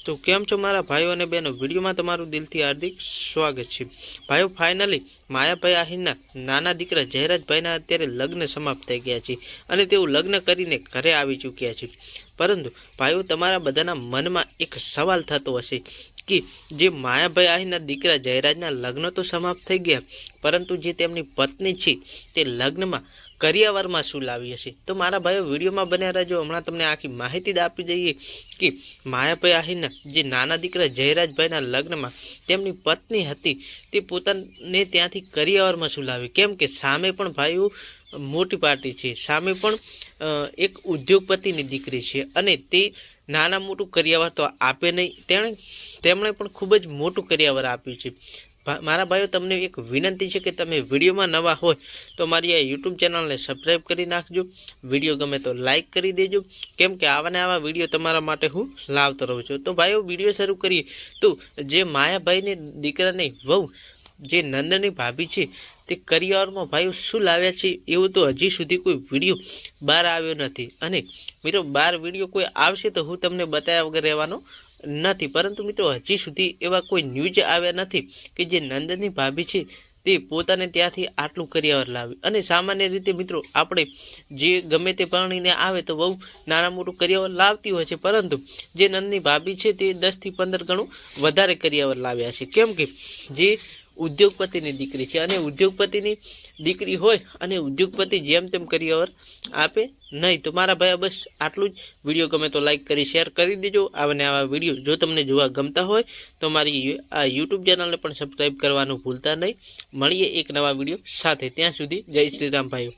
तो केम छो मारा भाईओ अने बहनों वीडियो में तमारुं दिलथी हार्दिक स्वागत छे। भाईओ फाइनली मायाभाई आहिरना नाना दीकरा जयराजभाईना अत्यारे लग्न समाप्त थई गया छे अने तेओ लग्न करीने घरे आवी चूक्या छे। परंतु भाईओ तमारा बधाना मनमा एक सवाल थतो हशे कि जे मायाभाई आहिरना दीकरा जयराजना लग्न तो समाप्त थई गया, परंतु जे तेमनी पत्नी छे ते लग्नमा करियावरमां शुं लावी हशे। तो मारा भाईओ विडियो में बन्या रहेजो। हमणां तमने आखी माहिती आपी दईए कि मायाभाई आहिरना जे नाना दीकरा जयराजभाईना लग्नमा तेमनी पत्नी हती ते पोताने त्यांथी करियावरमां शुं लावी, केम के सामे पण भाईओ मोटी पार्टी छे, सामे पण एक उद्योगपतिनी दीकरी छे अने ते नाना मोटुं करियावर तो आपे नहीं, तेमणे पण खूब ज मोटुं करियावर आप्युं छे। मारा भाईओ तमने एक विनंती है कि तमे विडियो में नवा हो तो मारी आ यूट्यूब चेनल ने सब्सक्राइब करी नाखजो। विडियो गमे तो लाइक करी देजो, केम के आवा ने आवा विडियो तमारा माटे हूँ लावतो रहूं छुं। तो भाईओ विडियो शरू करिए। तो जे मायाभाई ने दीकरा ने वहू जे नंदनी भाभी छे ते करियावरमां भाईओ शुं लाव्या छे एवुं तो हजी सुधी कोई विडियो बहार आव्यो नथी। अने मित्रों बहार विडियो कोई आवशे तो हूँ तमने बताया वगर रहेवानो नहीं, परंतु मित्रों हजी सुधी एवा कोई न्यूज आव्या नहीं कि जे नंदनी भाभी छे ते पोताने त्यांथी आटलुं करियावर लावे। अने सामान्य रीते मित्रों आपणे जे गमे ते परણીने आवे तो बहु नाना मोटुं करियावर लावती होय छे, परंतु जे नंदनी भाभी छे ते 10 થી 15 गणुं वधारे करियावर लाव्या छे। केम के जे उद्योगपतिनी दीकरी छे अने उद्योगपतिनी दीकरी होय अने उद्योगपति जेम तेम करियावर आपे नहीं। तो मारा भाई बस आटलू ज। विडियो गमे तो लाइक करी शेर करी दीजो। आवा ने आवा विडियो जो तमने जोवा गमता होय तो मारी आ यूट्यूब चेनल ने पण सब्सक्राइब करवानुं भूलता नहीं। मळीए एक नवा विडियो साथे, त्यां सुधी जय श्री राम भाईओ।